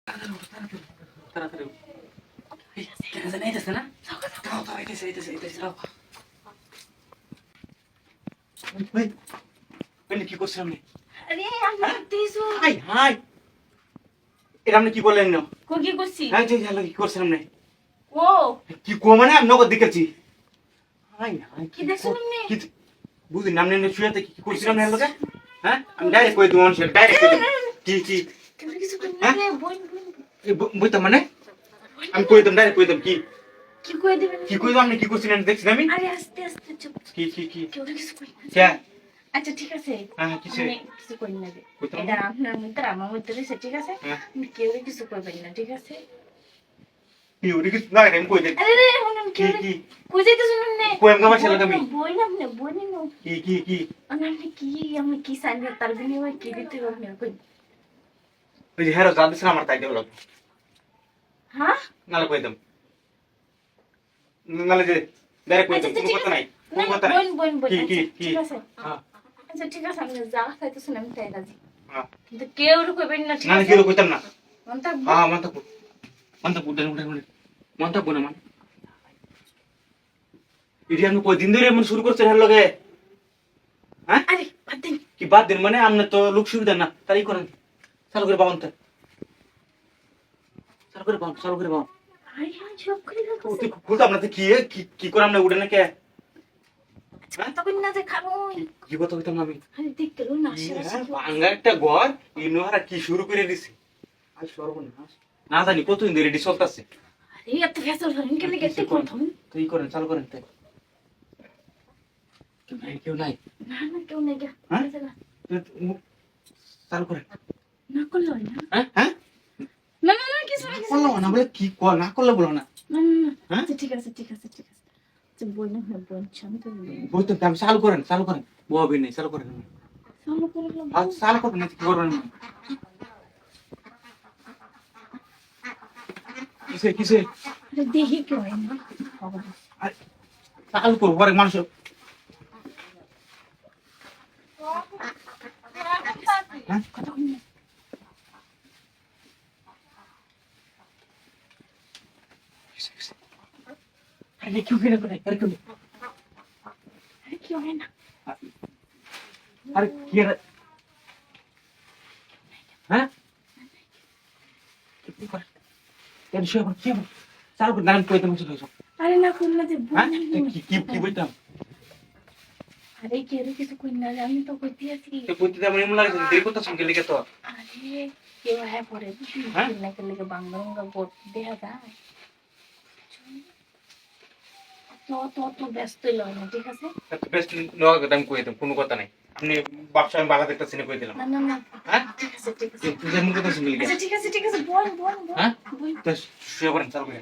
তাড়াতাড়ি কেন জানি আইতেছে না? দাও দাও আইতেছে দাও। ভাই বলি কি করছেন আপনি? আরে আমি দিছো হাই হাই এটা আপনি কি বললেন না? কো কি করছি হ্যাঁ যে হ্যালো কি করছেন আপনি? ও কি কো মানে আমি নগদ দেখেছি। হাই হাই কি দেখছেন আপনি? কি বুঝি নাম নেন শুয়াতে কি করছিলাম না লোকে? হ্যাঁ আমি ডাইরেক্ট কই দিই মানুষ ডাইরেক্ট কই দিই কি কেন কিছু কই হ্যাঁ? না বোন বইতাম মানে আমি কই দিতাম ডাইরেক্ট কই দিতাম কি কি কই দিবেন কি কই দিতাম আপনি কি করছিলেন দেখছেন আমি? আরে আস্তে আস্তে চুপ কি কেউ কিছু কই না কে আচ্ছা ঠিক আছে হ্যাঁ কিসে আপনি কিছু কই না কইতাম এটা আপনার মধ্যে আমার মধ্যে রয়েছে ঠিক আছে হ্যাঁ আপনি কেউ কিছু করবেন না ঠিক আছে কি ওরে কি না আমি কই দিই আরে রে শুনুন কেউ কি কই যাইতে শুনুন না কই আমি কামার ছেলে আমি বই না আপনি বই না কি আপনি কি আমি কি সাইন তার বিনিময়ে কি দিতে আপনি কই ওই যে হেরো জানতেছ আমার তাই দেব হ্যাঁ নালে কই দিতাম নালে যে ডাইরেক্ট কই আচ্ছা দিতাম ঠিক কোনো কথা নাই আছে কোনো কথা নাই বোন কি ঠিক আছে হ্যাঁ আচ্ছা ঠিক আছে আপনি যা খাইতেছেন আমি তাই রাজি হ্যাঁ কিন্তু কেউ কইবেন না ঠিক না আছে কি কইতাম না মন থাকবো হ্যাঁ মন্তা উঠে মন্তা না মানে ইডি আমি কই দিন ধরে এমন শুরু করছেন হের লগে হ্যাঁ আরে বাদ দিন কি বাদ দিন মানে আপনি তো লোক সুবিধা না তাই করেন চালু করে বাউন তো চালু করে বাউন আরে সব করে রাখো তুই খুলতে আপনার কি করে আপনি উঠে না কে হ্যাঁ তখন না যে খাবো কি কথা কইতাম আমি আরে দেখতে লো না আসে ভাঙ্গা একটা ঘর ইনোহারা কি শুরু করে দিছে আজ সর্বনাশ না জানি কতদিন ধরে এটি চলতেছে আরে এত ফেসল ধরেন কেন গেতে করতাম তুই করেন চালু করেন তাই কেউ নাই না না কেউ নেই গা হ্যাঁ? চালু করেন না করলো না হ্যাঁ না কিছু না কিছু করলো না বলে কি কর না করলে বলো না না হ্যাঁ? আচ্ছা ঠিক আছে আচ্ছা বই না বোন শান্ত বলতে আমি চালু করেন বহবি নেই চালু করেন চালু করে চালু করবেন না কি করবেন কিসে আরে দেখি কি হয় না খবর আরে, চালু করবো পরে মানুষ হ্যাঁ কথা কই না আরে কেউ কিনে করে আরে কেউ আরে কি হয় না আরে কি আরে হ্যাঁ কি করে কেন শুয়ে আবার কি চালু করে নাম কইতে মুছে লইছো আরে না করলে যে হ্যাঁ বোন কি বইতাম আরে কেউ কিছু কই না আমি তো কইতে আছি তো কইতে তেমন এমন লাগে দেরি করতেছ কি লিখে তো আরে কেউ হ্যাঁ পরে হ্যাঁ? না করলে বাংলা বোর্ড দেখা যায় তো ব্যস্ত লয় না ঠিক আছে বেস্ট নওয়া আমি কইতাম কোনো কথা নাই আপনি বাপসা আমি বাধা দেখতেছি না কই দিলাম না হ্যাঁ ঠিক আছে যেমন কথা শুনলি আচ্ছা ঠিক আছে বোন হ্যাঁ বোন তো শুয়ে পড়েন চালু করে